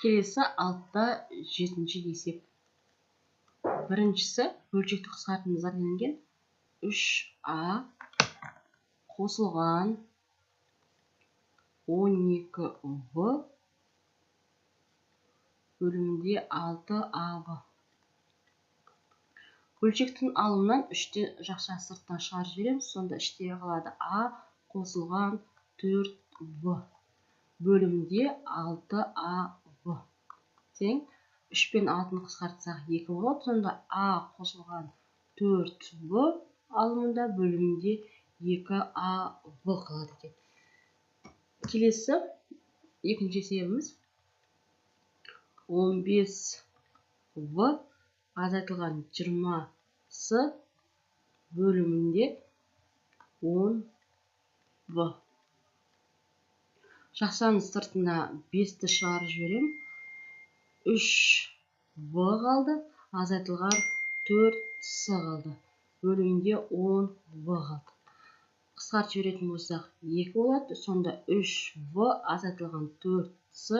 Келесі 6-та 7-ші есеп. Біріншісі бөлшекті қысқартуымызға делінген 3а қосылған 12v бөлімінде 6av. Бөлшектің алымынан 3-те жақша сыртына шығарып жібереміз. Сонда іштегі қалады а қосылған 4v бөлімінде 6av тең 3 пен 6-ны қысқартсақ 2 болады. Сонда а қосылған 4v алымында бөлімінде 2av қалады екен. Келесі екінші есебіміз 15v азайтылған 20-сы бөлімінде 10v. Жақшаның сыртына 5-ті шығарып жіберем. 3v қалды, азайтылған 4-сы қалды. Бөлімінде 10v қалды. Қысқартып жіберетін болсақ 2 болады. Сонда 3v азайтылған 4-сы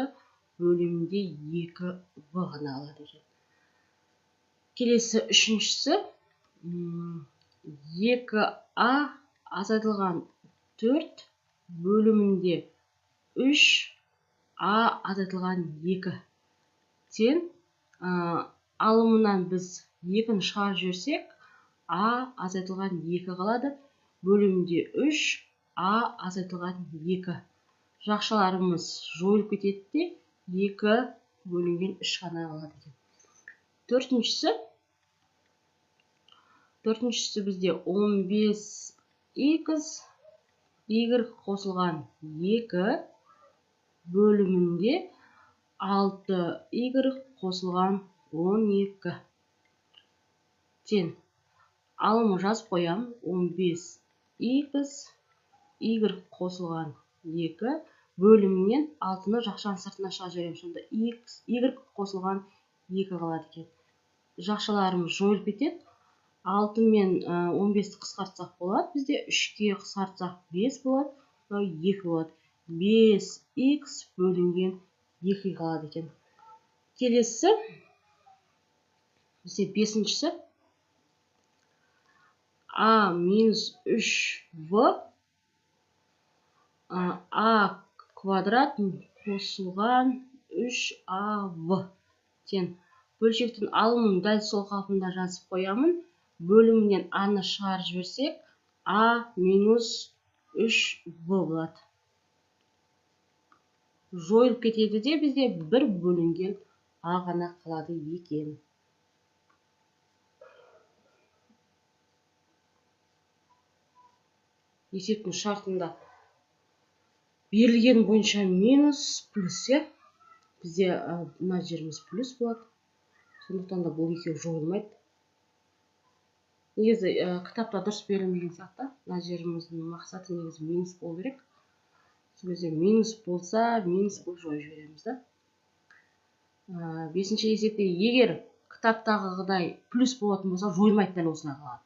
бөлімінде 2v ғана алады екен. Келесі үшіншісі 2a азайтылған 4 бөлімінде 3a азайтылған 2 тең алымынан біз 2-ні шығарып жіберсек а азайтылған 2 қалады. Бөлімінде 3a азайтылған 2. Жақшаларымыз жойылып кетеді де 2 бөлінген 3 ғана қалады екен. Төртіншісі бізде 15x y қосылған 2 бөлімінде 6y қосылған 12 тең. Алымы жазып қоям. 15x y қосылған 2 бөлімінен 6-ны жақшаның сыртына шығарып жіберем. Сонда y қосылған 2 қалады екен. Жақшаларымыз жойылып кетеді. 6 мен 15-ті қысқартсақ болады. Бізде 3-ке қысқартсақ 5 болады. 2 болады. 5x бөлінген 2 қалады екен. Келесі бізде бесіншісі a минус 3v a квадрат қосылған 3av тең. Бөлшектің алымын дәл сол қалпында жазып қоямын. Бөлімінен a-ны шығарып жіберсек a минус 3v болады. Жойылып кетеді де бізде 1 бөлінген а ғана қалады екен. Есептің шартында берілген бойынша минус плюс, бізде мына жеріміз плюс болады. Сондықтан да бұл екеуі жойылмайды. Негізі кітапта дұрыс берілмеген сияқты. Мына жеріміздің мақсаты негізі минус болу керек. Сол кезде минус болса, минус болып жойып жібереміз да. Бесінші есепте егер кітаптағыдай плюс болатын болса, жойылмайды, дәл осылай қалады.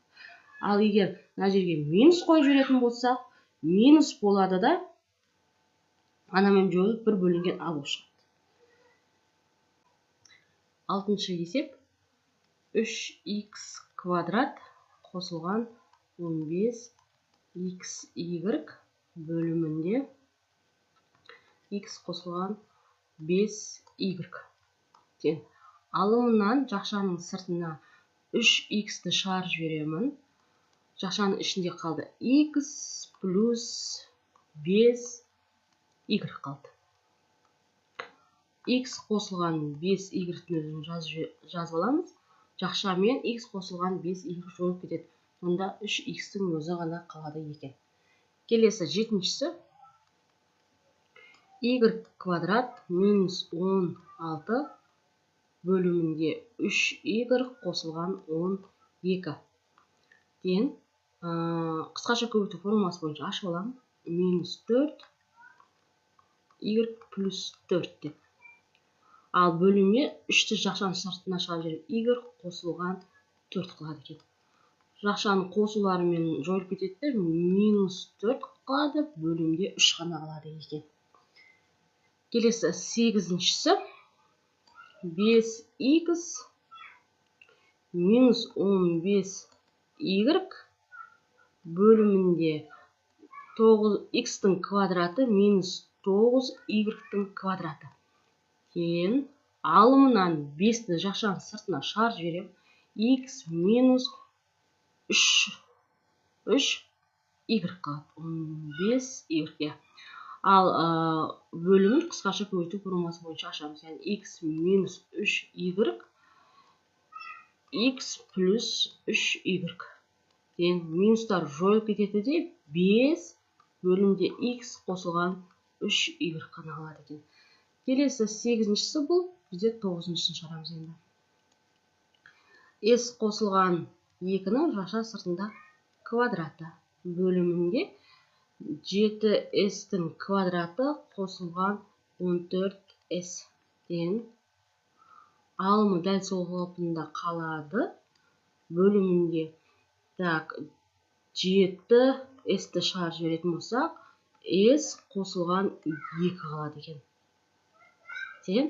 Ал егер мына жерге минус қойып жіберетін болсақ, минус болады да, анамен жойылып 1 бөлінген а болып шығады. Алтыншы есеп 3x квадрат қосылған 15xy бөлімінде x қосылған 5y тең. Алымынан жақшаның сыртына 3x-ті шығарып жіберемін. Жақшаның ішінде қалды x плюс 5y қалды. X қосылған 5y-дің өзін жазып аламыз. Жақшамен x қосылған 5y жойылып кетеді. Сонда 3x-дің өзі ғана қалады екен. Келесі жетіншісі y квадрат минус 16 бөлімінде 3y қосылған 12 тең. Қысқаша көбейту формуласы бойынша ашып аламын. Минус 4y плюс 4 деп. Ал бөлімге 3-ті жақшаның сыртына шығарып жіберіп y қосылған 4 қалады екен. Жақшаның қосуларымен жойылып кетеді. Минус 4 қалады, бөлімде 3 ғана қалады екен. Келесі 8-шісі 5х минус 15y бөлімінде 9х-тің квадраты минус 9y-тің квадраты. Кейін алымынан 5-ті жақшаның сыртына шығарып жіберем. Х минус 3y қалады. 15y. Ал бөлімін қысқаша көбейту формуласы бойынша ашамыз. Яғни х минус 3y х плюс 3y. Кейін минустар жойылып кетеді де 5 бөлімде х қосылған 3y қана қалады екен. Келесі 8-шісі бұл, бізде 9-шысын шығарамыз енді. S қосылған 2-ның жақша сыртында квадраты бөлімінде 7s-тің квадраты қосылған 14s. Кейін алымы дәл сол қалпында қалады. Бөлімінде 7s-ті шығарып жіберетін болсақ, s қосылған 2 қалады екен. Сен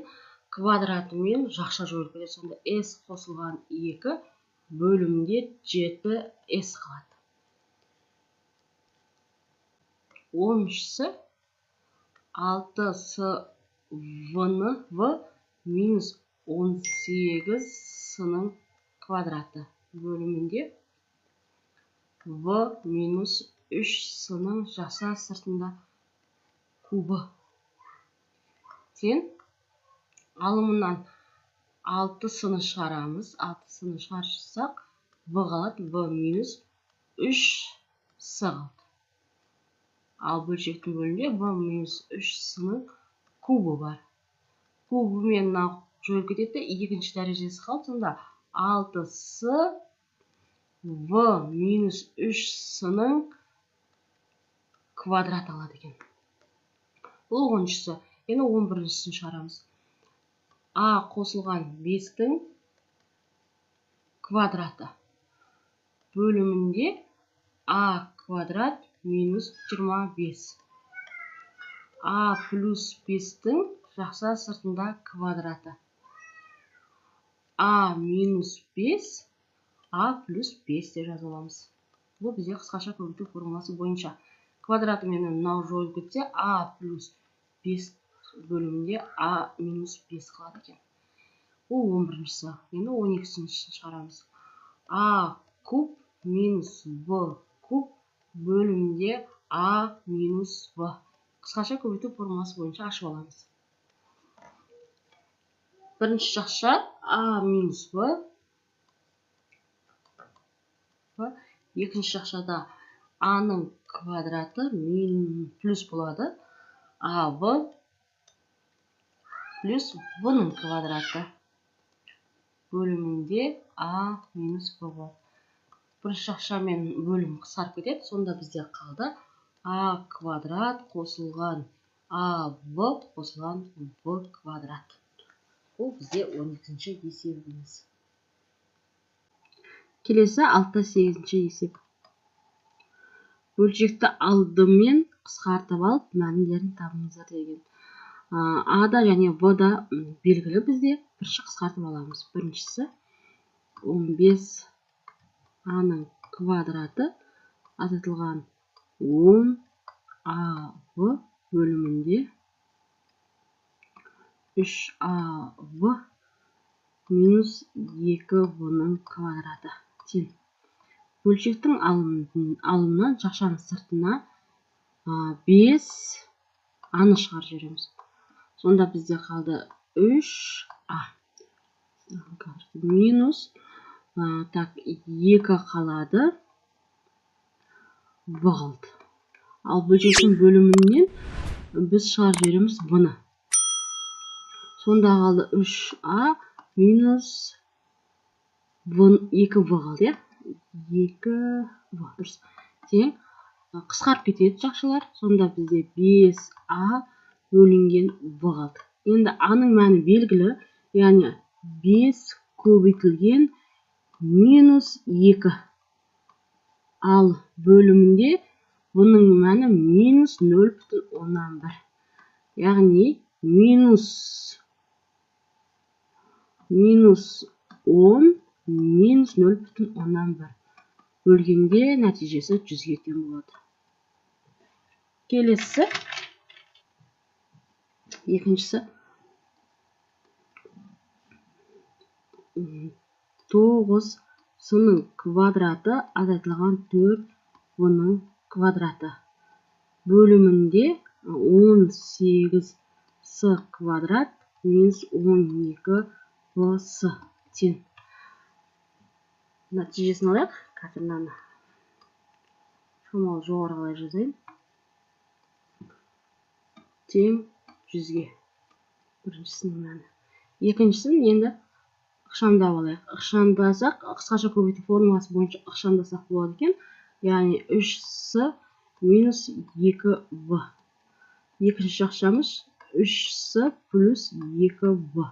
квадратымен жақша жойылып кетеді. Сонда s қосылған 2 бөлімінде 7s қалады. 10-шісі 6v минус 18-сының квадраты бөлімінде v минус 3-сының жақша сыртында кубы. Сен алымынан 6-сыны шығарамыз. 6-сыны шығарсақ, v қалады. v минус 3-сы қалды. Ал бөлшектің бөлімінде v минус 3-сының кубы бар. Кубымен жойылып кетеді, екінші дәрежесі қалды. Сонда 6-сы v минус 3-сының квадрат алады екен. Бұл 10-шісі. Енді 11-шісін шығарамыз. А қосылған 5-тің квадраты бөлімінде а квадрат минус 25. А плюс 5-тің жақша сыртында квадраты. А минус 5, а плюс 5 деп жазып аламыз. Бұл бізде қысқаша көбейту формуласы бойынша. Квадраты мен мынау жойылып кетсе, а плюс 5 бөлімінде а минус 5 қалады екен. Бұл 11-шісі. Енді 12-шісін шығарамыз. А куб минус в куб бөлімінде а минус в. Қысқаша көбейту формуласы бойынша ашып аламыз. Бірінші жақша а минус в. Екінші жақшада а-ның квадраты плюс болады. А в плюс в-ның квадраты бөлімінде а минус в болады. Бірінші жақшамен бөлім қысқарып кетеді. Сонда бізде қалды а квадрат қосылған а в қосылған в квадрат. Бұл бізде 12-ші есебіміз. Келесі 6-8-ші есеп. Бөлшекті алдымен қысқартып алып, мәндерін табыңыздар деген. А-да және В-да белгілі бізде. Бірінші қысқартып аламыз. Біріншісі 15 а-ның квадраты азайтылған 10 а-в бөлімінде 3 а-в минус 2в-ның квадраты. Тең. Бөлшектің алымынан жақшаның сыртына 5 а-ны шығарып жібереміз. Сонда бізде қалды 3а минус 2 қалады в қалды. Ал бөлшектің бөлімінен біз шығарып жібереміз в-ны. Сонда қалды 3а минус 2v қалды, 2v дұрыс. Тең қысқарып кетеді жақшалар. Сонда бізде 5а бөлінген в қалды. Енді а-ның мәні белгілі, яғни 5 көбейтілген минус 2. Ал бөлімінде бұның мәні минус 0,1. Яғни минус минус 10 минус 0,1 бөлгенде нәтижесі 100-ге тең болады. Келесі, екіншісі 9-сының квадраты азайтылған 4-ның квадраты бөлімінде 18-с квадрат минус 12-с тең. Нәтижесін алайық. Қазір мынаны шамалы жоғарылай жазайын. Тең 100-ге. Біріншісін мынаны. Екіншісін енді ықшамдап алайық. Ықшамдасақ, қысқаша көбейту формуласы бойынша ықшамдасақ болады екен. Яғни 3с минус 2v. Екінші жақшамыз 3s плюс 2v.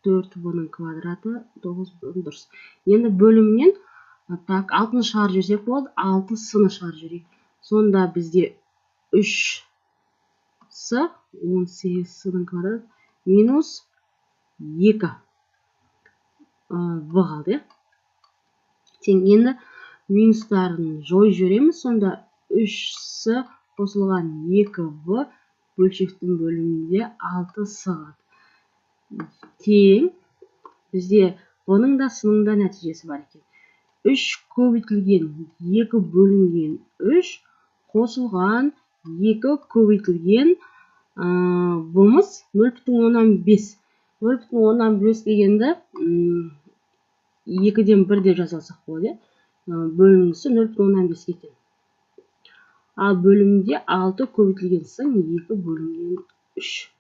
4v-ның квадраты 9v дұрыс. Енді бөлімнен 6-ны шығарып жіберсек болады, 6-сыны шығарып жіберейік. Сонда бізде 3s 18-сының квадраты минус 2 v қалды. Тең, енді минустарын жойып жібереміз. Сонда 3s қосылған 2v бөлшектің бөлімінде 6s қалады. Тең, бізде бұның да сының да нәтижесі бар екен. 3 көбейтілген 2 бөлінген 3 қосылған 2 көбейтілген бұмыз 0,15. 0,15 дегенді 2-ден 1 деп жазалсақ болады. Бөлінгісі 0,15 екен. Ал бөлімде 6 көбейтілген сын 2 бөлінген 3.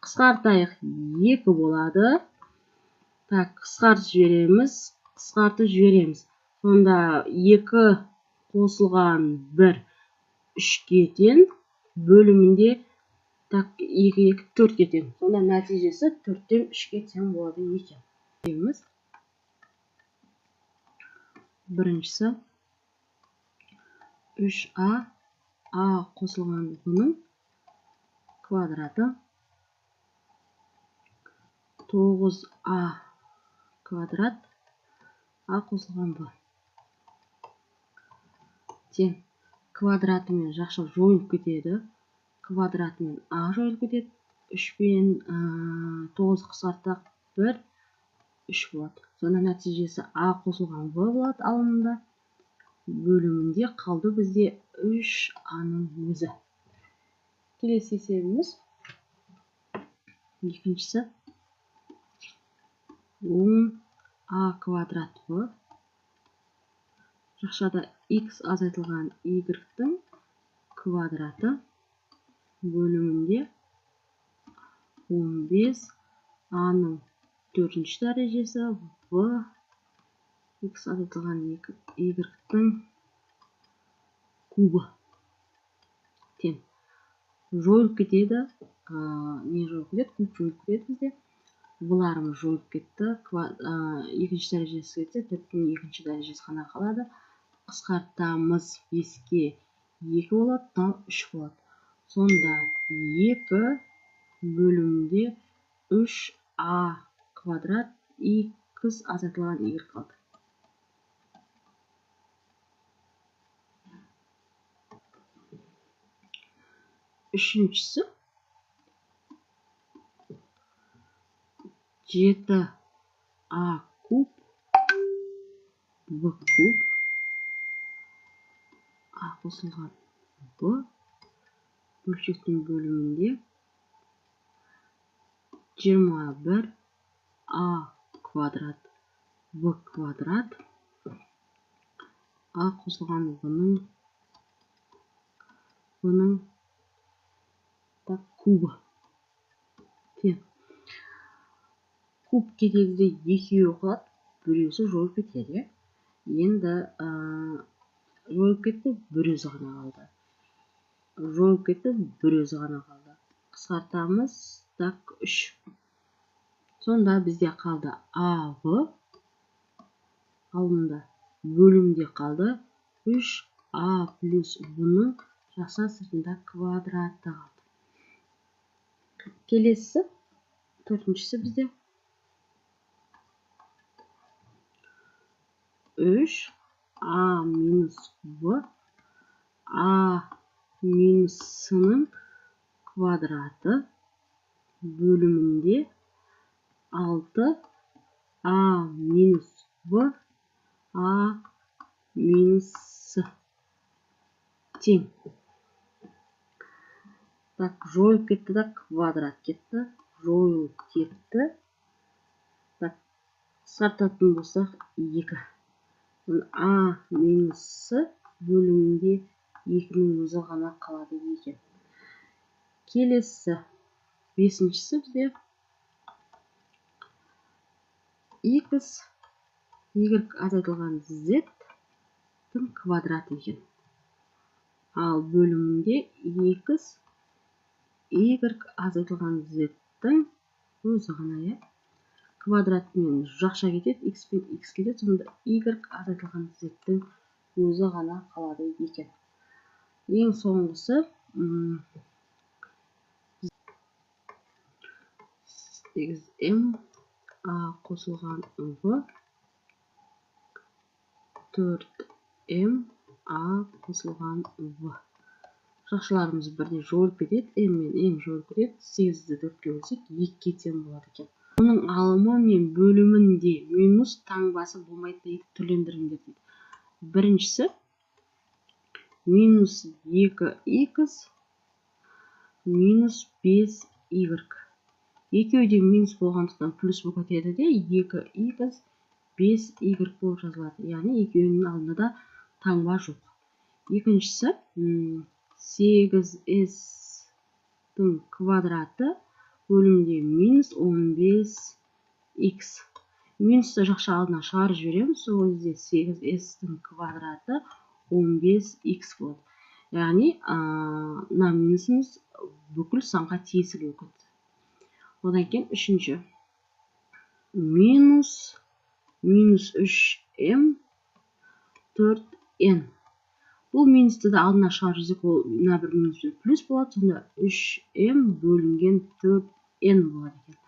Қысқартайық, 2 болады. Так, қысқартып жібереміз. Сонда 2 қосылған 1 3-ге тең, бөлімінде 2 4-ге тең. Сонда нәтижесі 4-тен 3-ге тең болады екен. Біріншісі 3a қосылған бұның квадраты 9a квадрат қосылған бұ. Тең, квадратымен жақшылық жойылып кетеді. Квадратымен a жойылып кетеді. 3 пен 9 қысқартсақ 1 3 болады. Сонда нәтижесі a қосылған v болады алымында. Бөлімінде қалды бізде 3a-ның өзі. Келесі есебіміз екіншісі 10a квадрат v. Жақшада x азайтылған y-дің квадраты бөлімінде 15a-ның 4-ші дәрежесі v x азайтылған y-дің кубы. Тең. Жойылып кетеді. Не жойылып кетеді? Куб жойылып кетеді бізде. Бұларымыз жойылып кетті. Екінші дәрежесі кетсе, 4-тің екінші дәрежесі ғана қалады. Қысқартамыз 5-ке 2 болады, 3 болады. Сонда 2 бөлімде 3a квадрат x азайтылған y қалды. Үшіншісі 7a куб b куб a қосылған b бөлшектің бөлімінде 21a квадрат b квадрат a қосылған бұның кубы. Тең. Куб кетегізде екеуі қалады, біреусі жойылып кетеді. Енді жойылып кетті, бір өзі ғана қалды. Қысқартамыз, 3. Сонда бізде қалды АВ, алдында бөлімде қалды 3а плюс бұның жақша сыртында квадраты қалды. Келесі Төртіншісі бізде 3а минус в а минус с-ның квадраты бөлімінде 6а минус в а минус с тең. Так, жойып кетті да, квадрат кетті, жойылып кетті. Так, сартатын болсақ 2. А минус с бөлімінде 2-нің өзі ғана қалады екен. Келесі 5-шісі бізде x, y азайтылған z-тің квадраты екен. Ал бөлімінде x, y азайтылған z-тің өзі ғана, квадратымен жақша кетеді, x пен x кетеді, сонда y азайтылған z-тің өзі ғана қалады екен. Ең соңғысы 8m қосылған v 4m қосылған v. Жақшыларымыз бірде жойылып кетеді, m мен m жойылып кетеді, 8-ді 4-ке бөлсек 2-ге тең болады екен. Оның алымы мен бөлімінде минус таңбасы болмайды дейді, түрлендіріңдер дейді. Біріншісі минус 2x минус 5y. Екеуі де минус болғандықтан плюс болып кетеді де, 2x 5y болып жазылады. Яғни екеуінің алдында да таңба жоқ. Екіншісі 8s-тің квадраты бөлімде минус 15x. Минусты жақша алдына шығарып жібереміз, сол кезде 8s-тің квадраты 15x болады. Яғни, мына минусымыз бүкіл санға тиесілі болады. Одан кейін үшінші минус 3m 4n. Бұл минусты да алдына шығарып жіберсек, ол мына бір минуспен плюс болады, сонда 3m бөлінген 4n болады екен.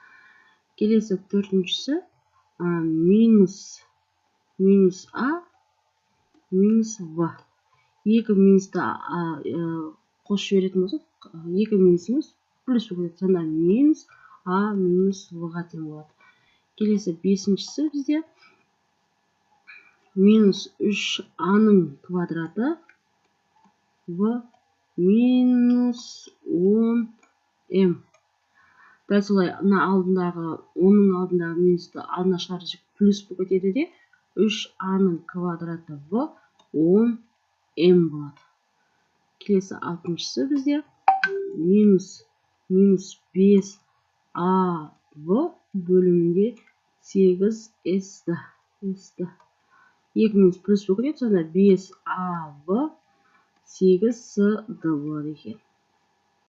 Келесі төртіншісі минус а минус в. Екі минусты қосып жіберетін болсақ, екі минусымыз плюс болады, сонда минус а минус в-ға тең болады. Келесі бесіншісі бізде минус 3а-ның квадраты в минус 10m. Дәл солай, оның алдындағы минусты алдына шығарып плюс болып кетеді де, 3а-ның квадраты в 10m болады. Келесі алтыншысы бізде минус 5а в бөлімінде 8s-ді. 2 минус плюс болып кетеді, сонда 5а в 8s-ді болады екен.